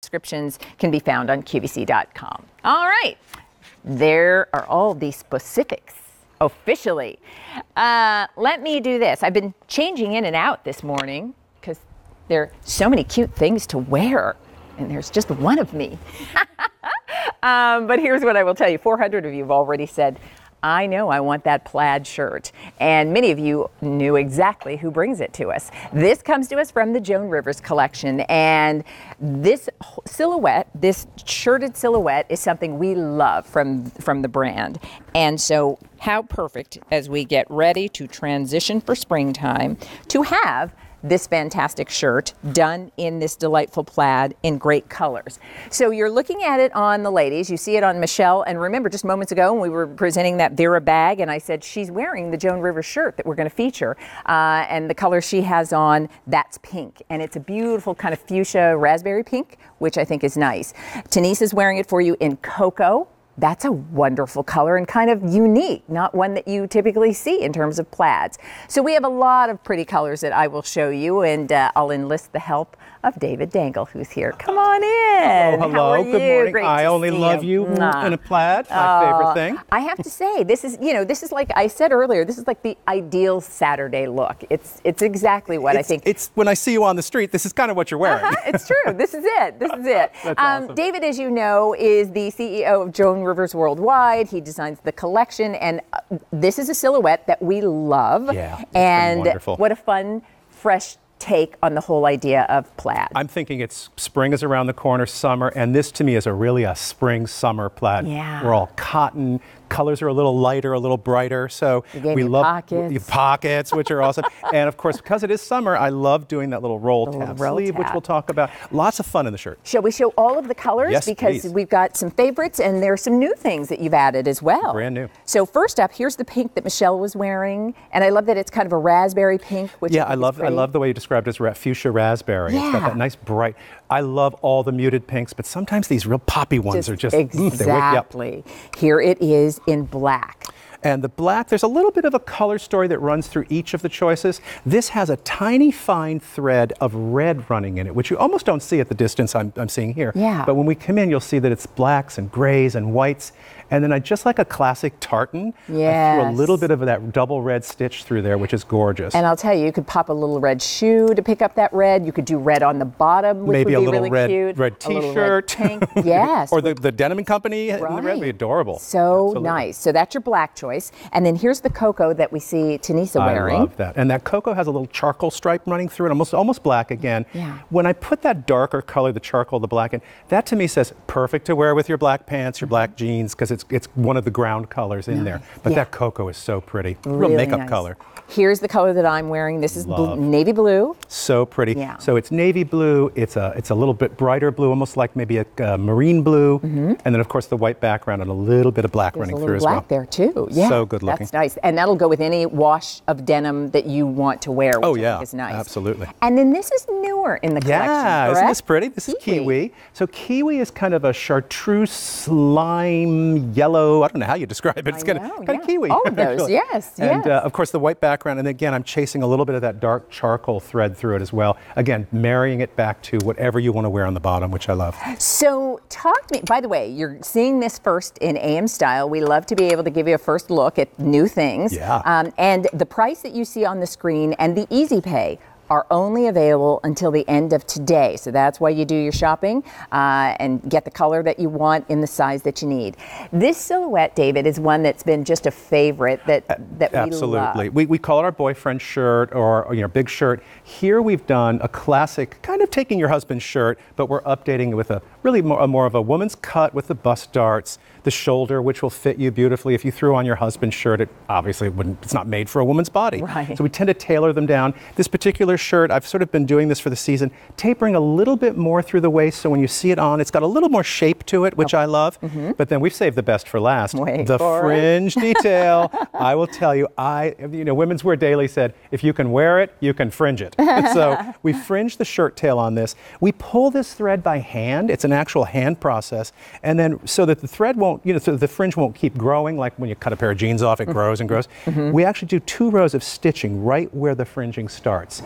Descriptions can be found on QVC.com. All right, there are all the specifics officially. Let me do this. I've been changing in and out this morning because there are so many cute things to wear, and there's just one of me. But here's what I will tell you. 400 of you have already said, I know I want that plaid shirt. And many of you knew exactly who brings it to us. This comes to us from the Joan Rivers collection. And this silhouette, this shirted silhouette, is something we love from the brand. And so how perfect as we get ready to transition for springtime to have this fantastic shirt done in this delightful plaid in great colors. So you're looking at it on the ladies. You see it on Michelle. And remember, just moments ago when we were presenting that Vera bag, and I said she's wearing the Joan Rivers shirt that we're going to feature. And the color she has on, that's pink. And it's a beautiful kind of fuchsia raspberry pink, which I think is nice. Denise is wearing it for you in cocoa. That's a wonderful color and kind of unique, not one that you typically see in terms of plaids. So we have a lot of pretty colors that I will show you, and I'll enlist the help of David Dangle, who's here. Come on in. Oh, hello. Good morning. Great I only love you in a plaid, my favorite thing. I have to say, this is like I said earlier, this is like the ideal Saturday look. It's exactly what I think. It's when I see you on the street, this is kind of what you're wearing. It's true. This is it. This is it. That's awesome. David, as you know, is the CEO of Joan Rivers Worldwide. He designs the collection, and this is a silhouette that we love. Yeah, and wonderful. What a fun, fresh take on the whole idea of plaid. I'm thinking spring is around the corner, summer, and this to me is really a spring-summer plaid. Yeah. We're all cotton. Colors are a little lighter, a little brighter, so we love pockets, which are awesome. And of course, because it is summer, I love doing that little roll tab sleeve, which we'll talk about. Lots of fun in the shirt. Shall we show all of the colors? Yes, because please. We've got some favorites, and there are some new things that you've added as well. Brand new. So first up, here's the pink that Michelle was wearing, and I love that it's kind of a raspberry pink. Which I love the way you described it as fuchsia raspberry. Yeah. It's got that nice bright. I love all the muted pinks, but sometimes these real poppy ones are just exactly. They wake you up. Here it is in black. And the black, there's a little bit of a color story that runs through each of the choices. This has a tiny fine thread of red running in it, which you almost don't see at the distance I'm seeing here. Yeah. But when we come in, you'll see that it's blacks and grays and whites. And then just like a classic tartan, I threw a little bit of that double red stitch through there, which is gorgeous. And I'll tell you, you could pop a little red shoe to pick up that red. You could do red on the bottom, which maybe would be a little really cute. red T-shirt. Yes. Or the Denim & Company in the red would be adorable. So Absolutely. Nice. So that's your black choice. And then here's the cocoa that we see Tanisa wearing. I love that. And that cocoa has a little charcoal stripe running through it, almost black again. Yeah. When I put that darker color, the charcoal, the black in, that to me says perfect to wear with your black pants, your black jeans, because it's one of the ground colors in there. But that cocoa is so pretty. Real makeup color. Here's the color that I'm wearing. This is navy blue. So pretty. Yeah. So it's navy blue. It's a little bit brighter blue, almost like maybe a marine blue. And then of course the white background and a little bit of black running through as well. Black there too. Yeah. So good looking. That's nice. And that'll go with any wash of denim that you want to wear, which I think is nice. Absolutely. And then this is newer in the collection, correct? Isn't this pretty? This is kiwi. So kiwi is kind of a chartreuse slime yellow. I don't know how you describe it. It's kind of kiwi. All of those, yes. And of course the white background. And again, I'm chasing a little bit of that dark charcoal thread through it as well. Again, marrying it back to whatever you want to wear on the bottom, which I love. So talk to me, by the way, you're seeing this first in AM Style. We love to be able to give you a first look at new things. Yeah. And the price that you see on the screen and the Easy Pay are only available until the end of today. So that's why you do your shopping and get the color that you want in the size that you need. This silhouette, David, is one that's been just a favorite that Absolutely. we love. We call it our boyfriend shirt or big shirt. Here we've done a classic, kind of taking your husband's shirt, but we're updating it with a really more of a woman's cut with the bust darts, the shoulder, which will fit you beautifully. If you threw on your husband's shirt, it obviously wouldn't, it's not made for a woman's body. Right. So we tend to tailor them down. This particular shirt, I've sort of been doing this for the season, tapering a little bit more through the waist, so when you see it on, it's got a little more shape to it, which I love. But then we've saved the best for last. The fringe detail. I will tell you, Women's Wear Daily said, if you can wear it, you can fringe it. So we fringe the shirt tail on this. We pull this thread by hand. It's an actual hand process. And then so that the thread won't, so the fringe won't keep growing, like when you cut a pair of jeans off, it grows and grows. We actually do 2 rows of stitching right where the fringing starts.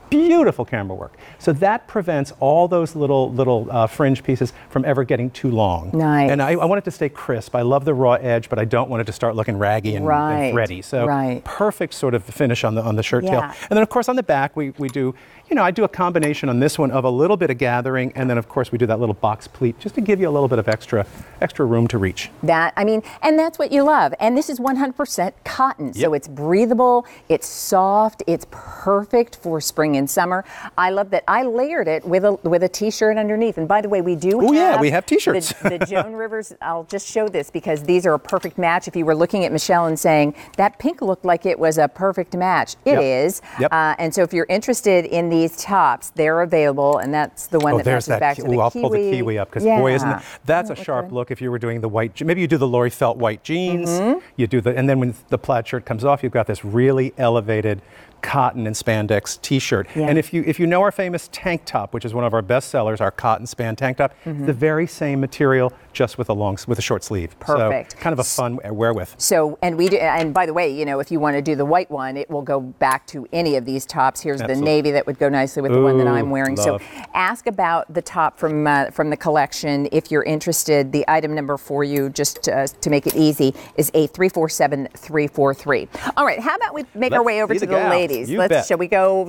Beautiful camera work. So that prevents all those little fringe pieces from ever getting too long. Nice. And I want it to stay crisp. I love the raw edge, but I don't want it to start looking raggy and thready. So perfect sort of finish on the shirt tail. And then of course on the back we do, I do a combination on this one of a little bit of gathering, and then of course we do that little box pleat just to give you a little bit of extra room to reach. And that's what you love. And this is 100% cotton, so it's breathable, it's soft, it's perfect for spring and summer. I love that. I layered it with a t-shirt underneath. And by the way, we do we have t-shirts. The Joan Rivers, I'll just show this because these are a perfect match. If you were looking at Michelle and saying, that pink looked like it was a perfect match, it is. And so if you're interested in these tops, they're available, and that's the one that matches back to the kiwi. I'll pull the kiwi up because boy, isn't that's a sharp look. If you were doing the white, maybe you do the Lori Felt white jeans, you do and then when the plaid shirt comes off, you've got this really elevated cotton and spandex t-shirt. And if you know our famous tank top, which is one of our best sellers, our cotton span tank top, the very same material, just with a short sleeve. Perfect. So kind of a fun wear with. So, and by the way, if you want to do the white one, it will go back to any of these tops. Here's the navy that would go nicely with the one that I'm wearing. Love. So ask about the top from the collection if you're interested. The item number for you, just to make it easy, is A347343. All right, how about we make our way over to the ladies? Shall we go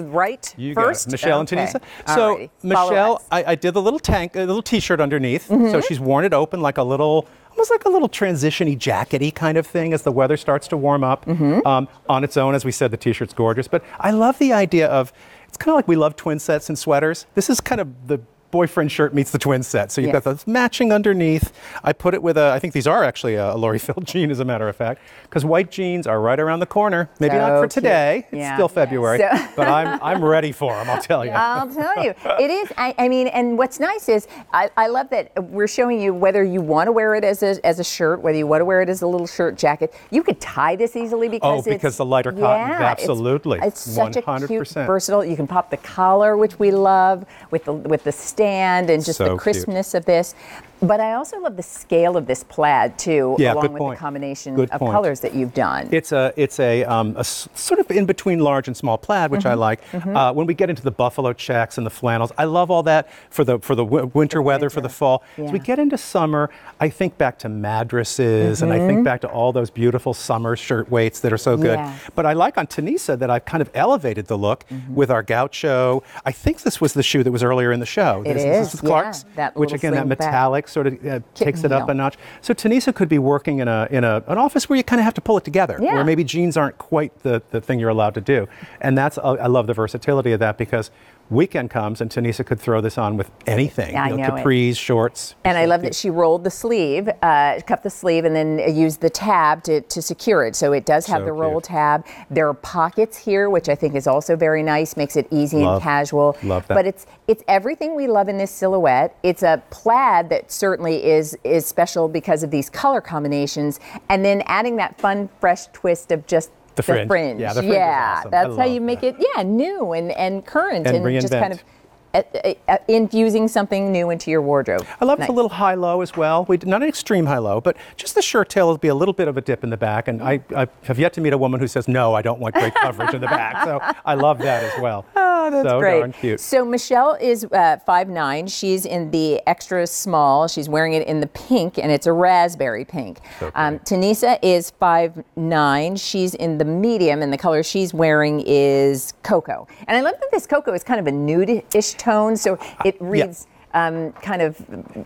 first? Michelle and Tanisa. So Michelle, I did the little t-shirt underneath. So she's worn it open like almost like a little transition-y, jackety kind of thing as the weather starts to warm up. On its own, as we said, the t-shirt's gorgeous. But I love the idea of, it's kind of like we love twin sets and sweaters. This is kind of the boyfriend shirt meets the twin set. So you've got the matching underneath. I put it with I think these are actually a Lori Felt jean, as a matter of fact, because white jeans are right around the corner. Maybe not for today. It's still February, but I'm ready for them, I'll tell you. I'll tell you. It is, and what's nice is, I love that we're showing you whether you want to wear it as a shirt, whether you want to wear it as a little shirt jacket. You could tie this easily because because the lighter cotton, absolutely. It's such 100%. A cute, versatile. You can pop the collar, which we love, with the stand and just the crispness of this. But I also love the scale of this plaid too, along with the combination of colors that you've done. It's a sort of in between large and small plaid, which I like. When we get into the buffalo checks and the flannels, I love all that for the winter weather, for the fall. As we get into summer, I think back to madresses and I think back to all those beautiful summer shirt weights that are so good. But I like on Tanisa that I've kind of elevated the look with our gaucho. I think this was the shoe that was earlier in the show. This is Clark's, which again, that metallic sort of takes it up a notch. So Tanisa could be working in an office where you kind of have to pull it together, where maybe jeans aren't quite the thing you're allowed to do. And I love the versatility of that because weekend comes and Tanisa could throw this on with anything. Capris, shorts. And I love that she rolled the sleeve, cupped the sleeve, and then used the tab to secure it. So it does have the roll tab. There are pockets here, which I think is also very nice, makes it easy and casual. Love that. But it's everything we love in this silhouette. It's a plaid that certainly is special because of these color combinations, and then adding that fun, fresh twist of just the fringe. Yeah, the fringe is awesome. That's how you make it, new and current and just kind of infusing something new into your wardrobe. I love the little high-low as well. Not an extreme high-low, but just the shirt tail will be a little bit of a dip in the back. And I have yet to meet a woman who says, no, I don't want great coverage in the back. So I love that as well. Oh, that's so great. Darn cute. So Michelle is 5'9". She's in the extra small. She's wearing it in the pink, and it's a raspberry pink. So Tanisa is 5'9". She's in the medium, and the color she's wearing is cocoa. And I love that this cocoa is kind of a nude-ish tone, so it reads kind of,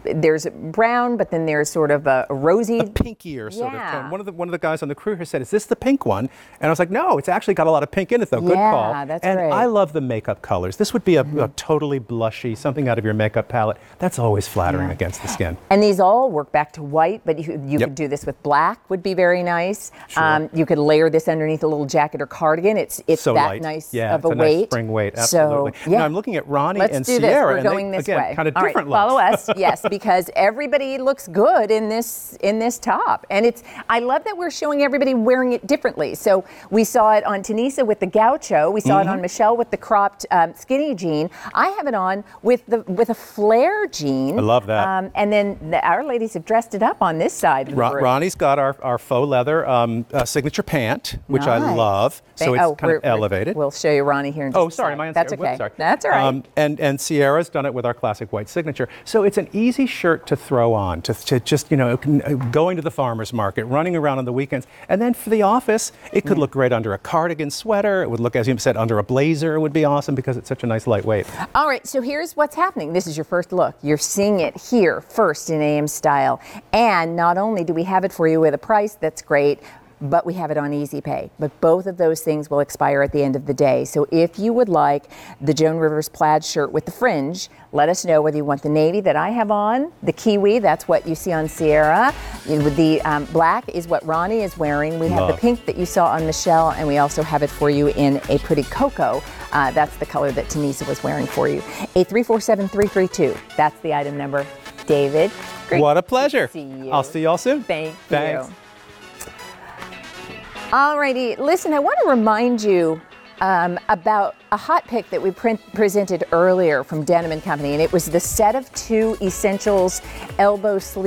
there's brown, but then there's sort of a rosy, a pinkier sort of tone. One of the guys on the crew here said, "Is this the pink one?" And I was like, "No, it's actually got a lot of pink in it, though." Good call. Yeah, that's and great. I love the makeup colors. This would be a totally blushy, something out of your makeup palette. That's always flattering against the skin. And these all work back to white, but you could do this with black. Would be very nice. Sure. You could layer this underneath a little jacket or cardigan. It's so that light. nice Yeah, of it's a weight. Nice spring weight. Absolutely. So, now I'm looking at Ronnie Let's and do Sierra, this. We're going and this again, way. kind of All right, different follow looks. us, yes, because everybody looks good in this top, and I love that we're showing everybody wearing it differently. So we saw it on Tanisa with the gaucho, we saw it on Michelle with the cropped skinny jean. I have it on with a flare jean. I love that. And then our ladies have dressed it up on this side of the room. Ronnie's got our faux leather signature pant, which I love. So it's kind of elevated. We'll show you Ronnie here in just a sorry, second. my That's okay. Sorry. That's all right. And Sierra's done it with our classic white signature. So it's an easy shirt to throw on, to just, going to the farmer's market, running around on the weekends. And then for the office, it could look great under a cardigan sweater. It would look, as you said, under a blazer. It would be awesome because it's such a nice lightweight. All right, so here's what's happening. This is your first look. You're seeing it here first in AM style. And not only do we have it for you with a price that's great, but we have it on Easy Pay. But both of those things will expire at the end of the day. So if you would like the Joan Rivers plaid shirt with the fringe, let us know whether you want the navy that I have on, the kiwi, that's what you see on Sierra. The black is what Ronnie is wearing. We have the pink that you saw on Michelle, and we also have it for you in a pretty cocoa. That's the color that Tanisa was wearing for you. 8347332. That's the item number. David, great. What a pleasure. To see you. I'll see y'all soon. Thanks. All righty. Listen, I want to remind you about a hot pick that we presented earlier from Denim & Company, and it was the set of 2 Essentials elbow sleeve